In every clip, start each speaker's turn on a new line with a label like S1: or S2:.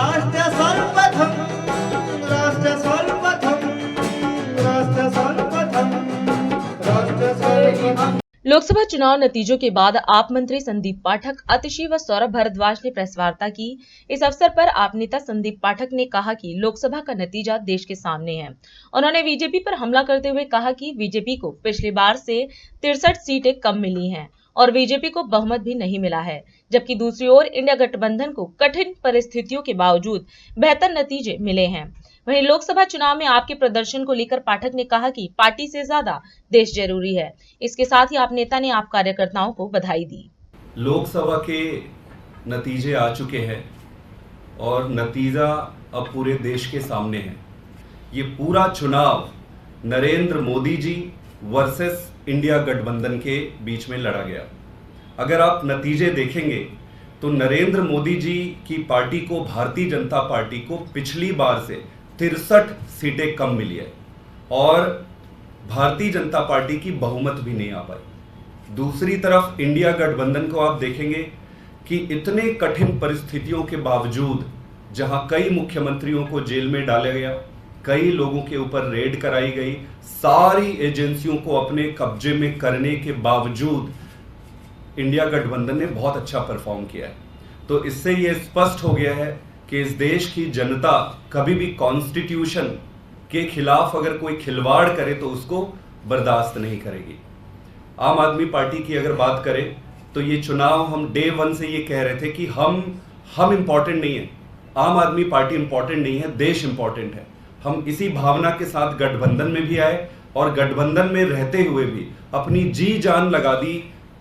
S1: राष्ट्र सर्वप्रथम, राष्ट्र सर्वप्रथम, राष्ट्र सर्वप्रथम, राष्ट्र सर्वप्रथम।
S2: लोकसभा चुनाव नतीजों के बाद आप मंत्री संदीप पाठक, आतिशी व सौरभ भारद्वाज ने प्रेस वार्ता की। इस अवसर पर आप नेता संदीप पाठक ने कहा कि लोकसभा का नतीजा देश के सामने है। उन्होंने बीजेपी पर हमला करते हुए कहा कि बीजेपी को पिछली बार से 63 सीटें कम मिली हैं और बीजेपी को बहुमत भी नहीं मिला है, जबकि दूसरी ओर इंडिया गठबंधन को कठिन परिस्थितियों के बावजूद बेहतर नतीजे मिले हैं। वहीं लोकसभा चुनाव में आपके प्रदर्शन को लेकर पाठक ने कहा कि पार्टी से ज्यादा देश जरूरी है। इसके साथ ही आप नेता ने आप कार्यकर्ताओं को बधाई दी।
S3: लोकसभा के नतीजे आ चुके हैं और नतीजा अब पूरे देश के सामने है। ये पूरा चुनाव नरेंद्र मोदी जी वर्सेस इंडिया गठबंधन के बीच में लड़ा गया। अगर आप नतीजे देखेंगे तो नरेंद्र मोदी जी की पार्टी को, भारतीय जनता पार्टी को पिछली बार से 63 सीटें कम मिली है और भारतीय जनता पार्टी की बहुमत भी नहीं आ पाई। दूसरी तरफ इंडिया गठबंधन को आप देखेंगे कि इतने कठिन परिस्थितियों के बावजूद, जहां कई मुख्यमंत्रियों को जेल में डाला गया, कई लोगों के ऊपर रेड कराई गई, सारी एजेंसियों को अपने कब्जे में करने के बावजूद इंडिया गठबंधन ने बहुत अच्छा परफॉर्म किया है। तो इससे यह स्पष्ट हो गया है कि इस देश की जनता कभी भी कॉन्स्टिट्यूशन के खिलाफ अगर कोई खिलवाड़ करे तो उसको बर्दाश्त नहीं करेगी। आम आदमी पार्टी की अगर बात करें तो ये चुनाव हम डे वन से ये कह रहे थे कि हम इंपॉर्टेंट नहीं है, आम आदमी पार्टी इंपॉर्टेंट नहीं है, देश इंपॉर्टेंट है। हम इसी भावना के साथ गठबंधन में भी आए और गठबंधन में रहते हुए भी अपनी जी जान लगा दी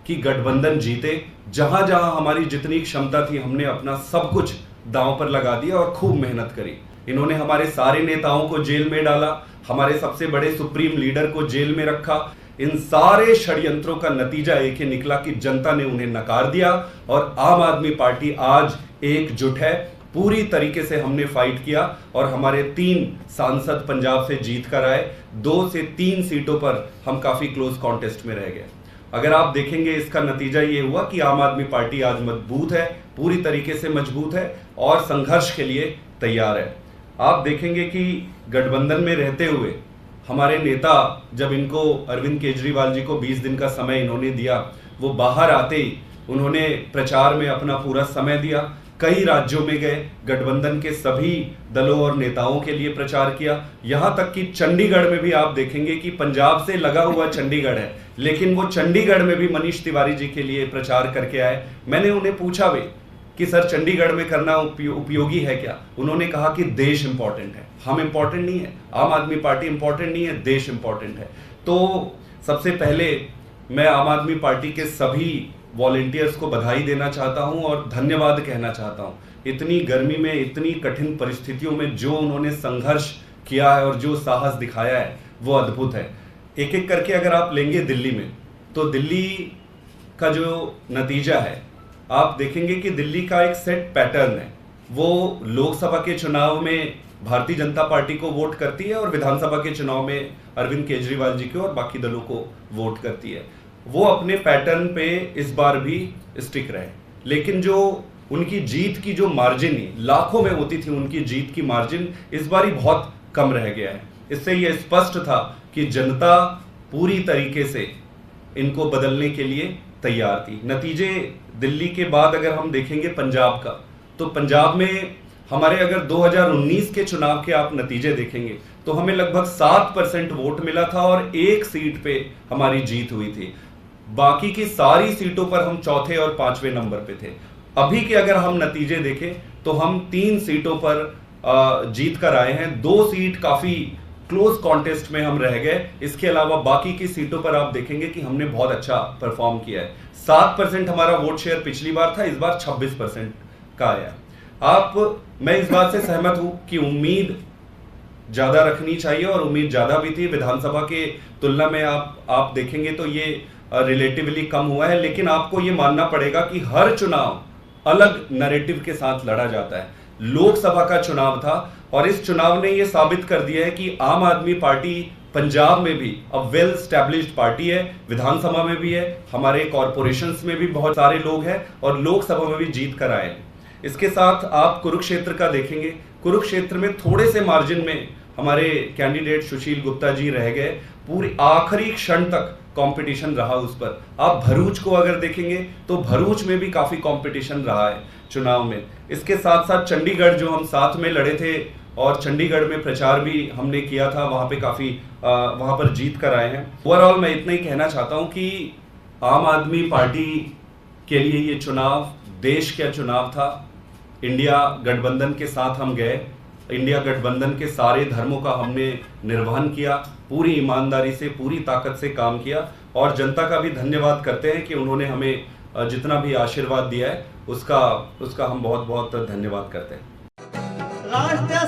S3: कि गठबंधन जीते। जहां जहां हमारी जितनी क्षमता थी हमने अपना सब कुछ दांव पर लगा दिया और खूब मेहनत करी। इन्होंने हमारे सारे नेताओं को जेल में डाला, हमारे सबसे बड़े सुप्रीम लीडर को जेल में रखा। इन सारे षड्यंत्रों का नतीजा एक ही निकला कि जनता ने उन्हें नकार दिया और आम आदमी पार्टी आज एकजुट है। पूरी तरीके से हमने फाइट किया और हमारे 3 सांसद पंजाब से जीत कर आए। 2 से 3 सीटों पर हम काफी क्लोज कॉन्टेस्ट में रह गए। अगर आप देखेंगे इसका नतीजा ये हुआ कि आम आदमी पार्टी आज मजबूत है, पूरी तरीके से मजबूत है और संघर्ष के लिए तैयार है। आप देखेंगे कि गठबंधन में रहते हुए हमारे नेता, जब इनको अरविंद केजरीवाल जी को 20 दिन का समय इन्होंने दिया, वो बाहर आते ही उन्होंने प्रचार में अपना पूरा समय दिया। कई राज्यों में गए, गठबंधन के सभी दलों और नेताओं के लिए प्रचार किया। यहां तक कि चंडीगढ़ में भी आप देखेंगे कि पंजाब से लगा हुआ चंडीगढ़ है, लेकिन वो चंडीगढ़ में भी मनीष तिवारी जी के लिए प्रचार करके आए। मैंने उन्हें पूछा भी कि सर चंडीगढ़ में करना उपयोगी है क्या? उन्होंने कहा कि देश इंपॉर्टेंट है, हम इंपॉर्टेंट नहीं है, आम आदमी पार्टी इंपॉर्टेंट नहीं है, देश इंपॉर्टेंट है। तो सबसे पहले मैं आम आदमी पार्टी के सभी वॉलंटियर्स को बधाई देना चाहता हूं और धन्यवाद कहना चाहता हूं। इतनी गर्मी में, इतनी कठिन परिस्थितियों में जो उन्होंने संघर्ष किया है और जो साहस दिखाया है वो अद्भुत है। एक एक करके अगर आप लेंगे दिल्ली में, तो दिल्ली का जो नतीजा है आप देखेंगे कि दिल्ली का एक सेट पैटर्न है। वो लोकसभा के चुनाव में भारतीय जनता पार्टी को वोट करती है और विधानसभा के चुनाव में अरविंद केजरीवाल जी को और बाकी दलों को वोट करती है। वो अपने पैटर्न पे इस बार भी स्टिक रहे, लेकिन जो उनकी जीत की जो मार्जिन लाखों में होती थी, उनकी जीत की मार्जिन इस बार ही बहुत कम रह गया है। इससे यह स्पष्ट था कि जनता पूरी तरीके से इनको बदलने के लिए तैयार थी। नतीजे दिल्ली के बाद अगर हम देखेंगे पंजाब का, तो पंजाब में हमारे अगर 2019 के चुनाव के आप नतीजे देखेंगे तो हमें लगभग 7% वोट मिला था और 1 सीट पे हमारी जीत हुई थी। बाकी की सारी सीटों पर हम चौथे और 5वें नंबर पे थे। अभी के अगर हम नतीजे देखें तो हम 3 सीटों पर जीत कर आए हैं। 2 सीट काफी क्लोज कॉन्टेस्ट में हम रह गए। इसके अलावा बाकी की सीटों पर आप देखेंगे कि हमने बहुत अच्छा परफॉर्म किया है। 7% हमारा वोट शेयर पिछली बार था, इस बार 26% का आया। मैं इस बात से सहमत हूं कि उम्मीद ज्यादा रखनी चाहिए और उम्मीद ज्यादा भी थी। विधानसभा के तुलना में आप देखेंगे तो ये रिलेटिवली कम हुआ है, लेकिन आपको ये मानना पड़ेगा कि हर चुनाव अलग नैरेटिव के साथ लड़ा जाता है। लोकसभा का चुनाव था और इस चुनाव ने यह साबित कर दिया है कि आम आदमी पार्टी पंजाब में भी अब वेल स्टैब्लिश्ड पार्टी है, विधानसभा में भी है, हमारे कॉरपोरेशंस में भी बहुत सारे लोग हैं और लोकसभा में भी जीत कर आए। इसके साथ आप कुरुक्षेत्र का देखेंगे, कुरुक्षेत्र में थोड़े से मार्जिन में हमारे कैंडिडेट सुशील गुप्ता जी रह गए, पूरी आखिरी क्षण तक कंपटीशन रहा उस पर। आप भरूच को अगर देखेंगे तो भरूच में भी काफी कंपटीशन रहा है चुनाव में। इसके साथ साथ चंडीगढ़ जो हम साथ में लड़े थे और चंडीगढ़ में प्रचार भी हमने किया था, वहां पे काफी वहां पर जीत कर आए हैं। ओवरऑल मैं इतना ही कहना चाहता हूं कि आम आदमी पार्टी के लिए ये चुनाव देश का चुनाव था। इंडिया गठबंधन के साथ हम गए, इंडिया गठबंधन के सारे धर्मों का हमने निर्वहन किया, पूरी ईमानदारी से पूरी ताकत से काम किया और जनता का भी धन्यवाद करते हैं कि उन्होंने हमें जितना भी आशीर्वाद दिया है उसका हम बहुत बहुत धन्यवाद करते हैं।
S1: राष्ट्र